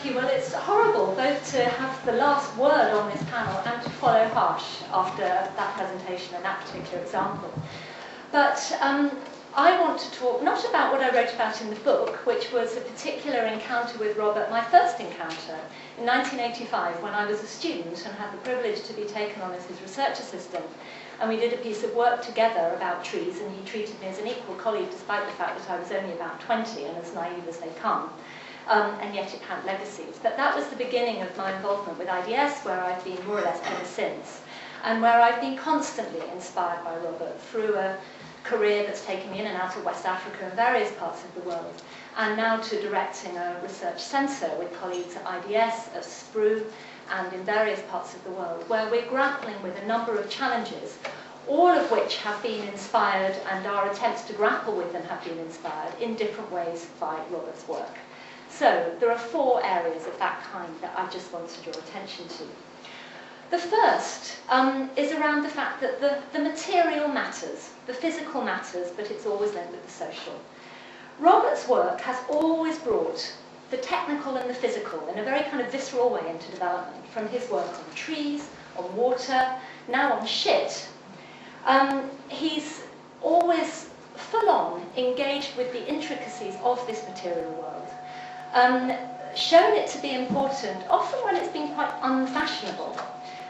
thank you. Well, it's horrible both to have the last word on this panel and to follow harsh after that presentation and that particular example. But I want to talk not about what I wrote about in the book, which was a particular encounter with Robert, my first encounter in 1985 when I was a student and had the privilege to be taken on as his research assistant. And we did a piece of work together about trees, and he treated me as an equal colleague despite the fact that I was only about 20 and as naive as they come. And yet it had legacies. But that was the beginning of my involvement with IDS, where I've been more or less ever since, and where I've been constantly inspired by Robert through a career that's taken me in and out of West Africa and various parts of the world, and now to directing a research centre with colleagues at IDS, at SPRU, and in various parts of the world, where we're grappling with a number of challenges, all of which have been inspired, and our attempts to grapple with them have been inspired in different ways by Robert's work. So there are 4 areas of that kind that I just want to draw attention to. The first is around the fact that the material matters, the physical matters, but it's always linked with the social. Robert's work has always brought the technical and the physical in a very kind of visceral way into development, from his work on trees, on water, now on shit. He's always full-on engaged with the intricacies of this material world. Shown it to be important, often when it's been quite unfashionable.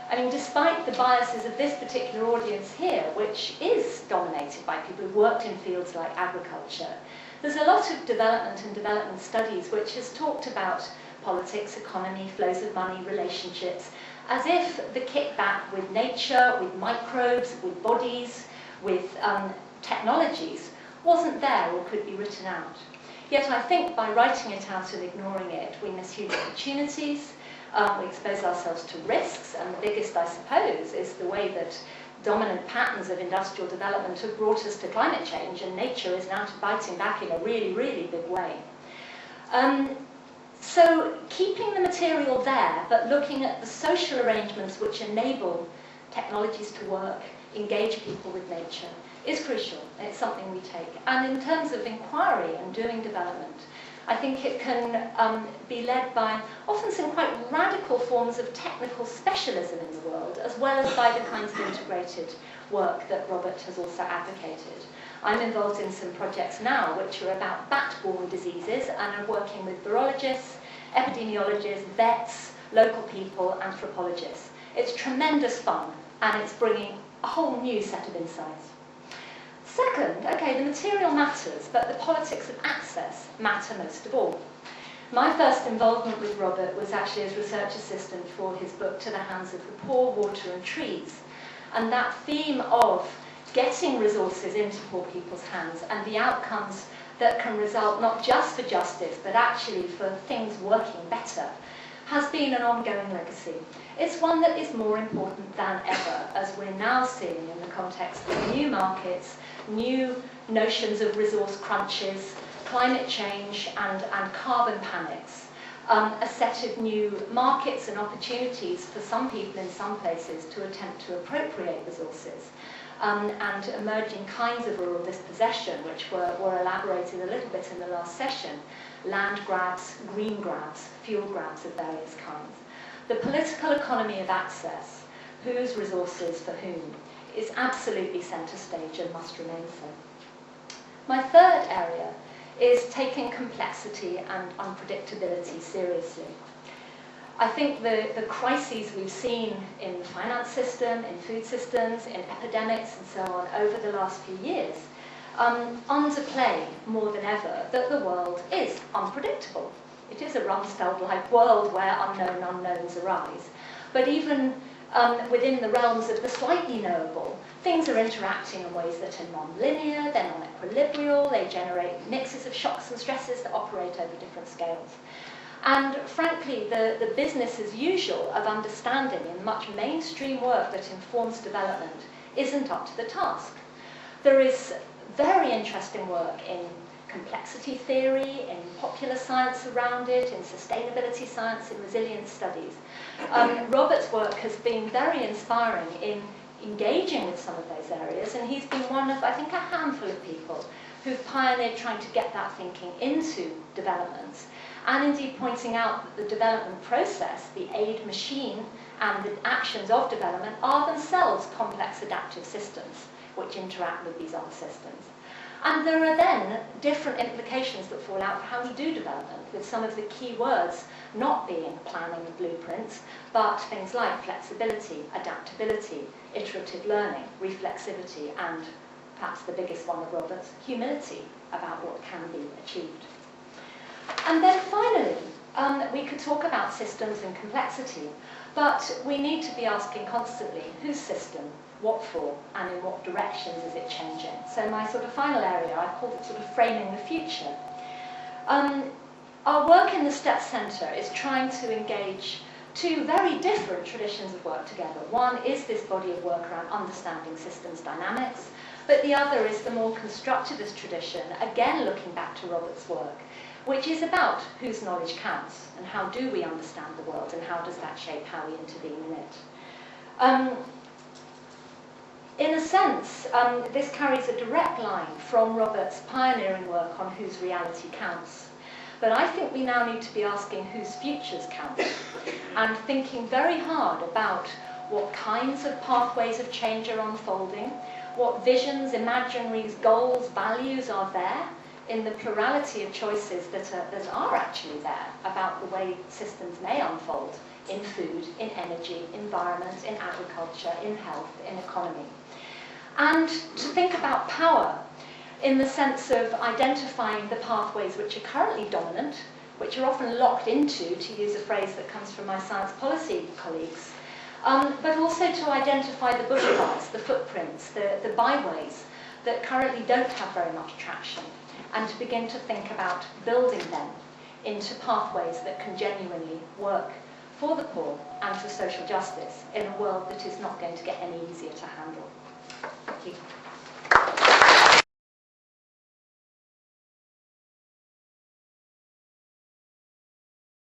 I mean, despite the biases of this particular audience here, which is dominated by people who've worked in fields like agriculture, there's a lot of development and development studies which has talked about politics, economy, flows of money, relationships, as if the kickback with nature, with microbes, with bodies, with technologies wasn't there or could be written out. Yet I think by writing it out and ignoring it, we miss huge opportunities, we expose ourselves to risks, and the biggest, I suppose, is the way that dominant patterns of industrial development have brought us to climate change, and nature is now biting back in a really, really big way. So keeping the material there, but looking at the social arrangements which enable technologies to work, engage people with nature, is crucial. It's something we take. And in terms of inquiry and doing development, I think it can be led by often some quite radical forms of technical specialism in the world, as well as by the kinds of integrated work that Robert has also advocated. I'm involved in some projects now which are about bat-borne diseases, and I'm working with virologists, epidemiologists, vets, local people, anthropologists. It's tremendous fun, and it's bringing a whole new set of insights. Second, okay, the material matters, but the politics of access matter most of all. My first involvement with Robert was actually as research assistant for his book To the Hands of the Poor, Water and Trees. And that theme of getting resources into poor people's hands and the outcomes that can result not just for justice, but actually for things working better, has been an ongoing legacy. It's one that is more important than ever, as we're now seeing in the context of new markets, new notions of resource crunches, climate change, and carbon panics. A set of new markets and opportunities for some people in some places to attempt to appropriate resources, and emerging kinds of rural dispossession, which were elaborated a little bit in the last session. Land grabs, green grabs, fuel grabs of various kinds. The political economy of access, whose resources for whom, is absolutely centre stage and must remain so. My third area is taking complexity and unpredictability seriously. I think the crises we've seen in the finance system, in food systems, in epidemics and so on over the last few years underplay more than ever that the world is unpredictable. It is a Rumsfeld-like world where unknown unknowns arise. But even within the realms of the slightly knowable, things are interacting in ways that are non-linear, they're non-equilibrial, they generate mixes of shocks and stresses that operate over different scales. And frankly, the business as usual of understanding in much mainstream work that informs development isn't up to the task. There is very interesting work in complexity theory, in popular science around it, in sustainability science, in resilience studies. Robert's work has been very inspiring in engaging with some of those areas, and he's been one of, I think, a handful of people who've pioneered trying to get that thinking into development. and indeed pointing out that the development process, the aid machine, and the actions of development are themselves complex adaptive systems which interact with these other systems. And there are then different implications that fall out for how we do development, with some of the key words not being planning and blueprints, but things like flexibility, adaptability, iterative learning, reflexivity, and perhaps the biggest one of Robert's, humility about what can be achieved. And then finally, we could talk about systems and complexity, but we need to be asking constantly, whose system, what for, and in what directions is it changing? So my sort of final area, I called it sort of framing the future. Our work in the STEP Centre is trying to engage two very different traditions of work together. One is this body of work around understanding systems dynamics, but the other is the more constructivist tradition, again looking back to Robert's work, which is about whose knowledge counts, and how do we understand the world, and how does that shape how we intervene in it. In a sense, this carries a direct line from Robert's pioneering work on whose reality counts. But I think we now need to be asking whose futures count, and thinking very hard about what kinds of pathways of change are unfolding, what visions, imaginaries, goals, values are there in the plurality of choices that are actually there about the way systems may unfold in food, in energy, environment, in agriculture, in health, in economy. And to think about power in the sense of identifying the pathways which are currently dominant, which are often locked into, to use a phrase that comes from my science policy colleagues, but also to identify the bushfires, the footprints, the byways that currently don't have very much traction, and to begin to think about building them into pathways that can genuinely work for the poor and for social justice in a world that is not going to get any easier to handle.